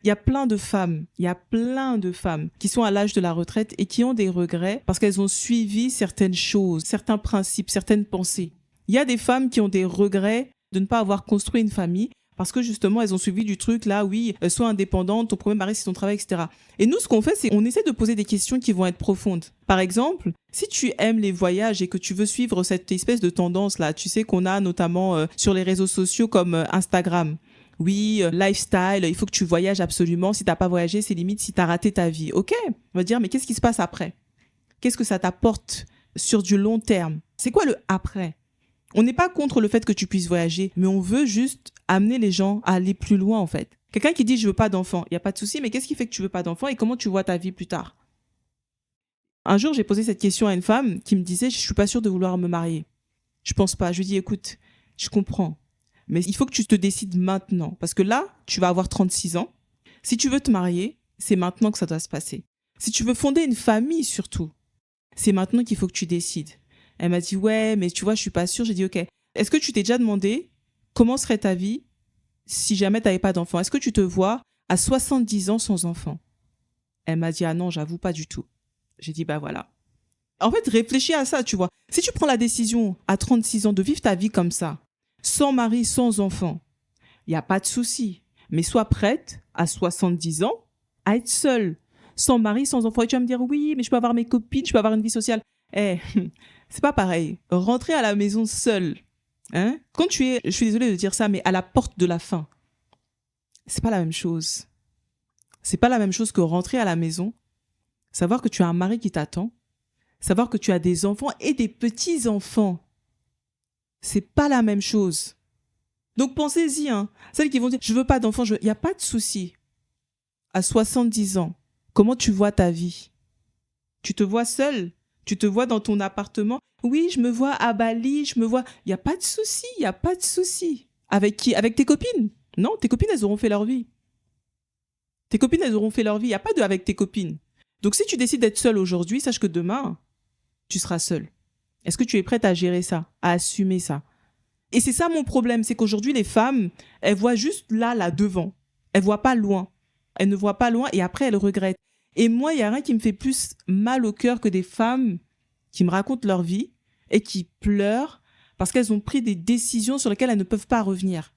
il y a plein de femmes qui sont à l'âge de la retraite et qui ont des regrets parce qu'elles ont suivi certaines choses, certains principes, certaines pensées. Il y a des femmes qui ont des regrets de ne pas avoir construit une famille parce que justement, elles ont suivi du truc là, oui, sois indépendante, ton premier mari c'est ton travail, etc. Et nous, ce qu'on fait, c'est qu'on essaie de poser des questions qui vont être profondes. Par exemple, si tu aimes les voyages et que tu veux suivre cette espèce de tendance là, tu sais qu'on a notamment sur les réseaux sociaux comme Instagram. Oui, lifestyle, il faut que tu voyages absolument. Si t'as pas voyagé, c'est limite si t'as raté ta vie. Ok, on va dire, mais qu'est-ce qui se passe après? Qu'est-ce que ça t'apporte sur du long terme? C'est quoi le après? On n'est pas contre le fait que tu puisses voyager, mais on veut juste amener les gens à aller plus loin en fait. Quelqu'un qui dit je veux pas d'enfant, il y a pas de souci, mais qu'est-ce qui fait que tu veux pas d'enfant et comment tu vois ta vie plus tard? Un jour, j'ai posé cette question à une femme qui me disait je suis pas sûre de vouloir me marier. Je pense pas. Je lui dis écoute, je comprends. Mais il faut que tu te décides maintenant. Parce que là, tu vas avoir 36 ans. Si tu veux te marier, c'est maintenant que ça doit se passer. Si tu veux fonder une famille surtout, c'est maintenant qu'il faut que tu décides. Elle m'a dit ouais, mais tu vois, je suis pas sûre. J'ai dit ok. Est-ce que tu t'es déjà demandé comment serait ta vie si jamais tu n'avais pas d'enfant? Est-ce que tu te vois à 70 ans sans enfant? Elle m'a dit ah non, j'avoue pas du tout. J'ai dit bah voilà. En fait, réfléchis à ça, tu vois. Si tu prends la décision à 36 ans de vivre ta vie comme ça, sans mari, sans enfant, il n'y a pas de souci. Mais sois prête à 70 ans à être seule, sans mari, sans enfant. Et tu vas me dire, oui, mais je peux avoir mes copines, je peux avoir une vie sociale. Eh, c'est pas pareil. Rentrer à la maison seule, hein, quand tu es, je suis désolée de dire ça, mais à la porte de la faim, c'est pas la même chose. C'est pas la même chose que rentrer à la maison, savoir que tu as un mari qui t'attend, savoir que tu as des enfants et des petits-enfants. C'est pas la même chose. Donc pensez-y, hein. Celles qui vont dire je veux pas d'enfants, il n'y a pas de souci. À 70 ans, comment tu vois ta vie? Tu te vois seule? Tu te vois dans ton appartement? Oui, je me vois à Bali, je me vois. Il n'y a pas de souci, il n'y a pas de souci. Avec qui? Avec tes copines? Non, tes copines, elles auront fait leur vie. Tes copines, elles auront fait leur vie. Il n'y a pas de avec tes copines. Donc si tu décides d'être seule aujourd'hui, sache que demain, tu seras seule. Est-ce que tu es prête à gérer ça, à assumer ça? Et c'est ça mon problème, c'est qu'aujourd'hui, les femmes, elles voient juste là devant. Elles voient pas loin. Elles ne voient pas loin et après, elles regrettent. Et moi, il y a rien qui me fait plus mal au cœur que des femmes qui me racontent leur vie et qui pleurent parce qu'elles ont pris des décisions sur lesquelles elles ne peuvent pas revenir.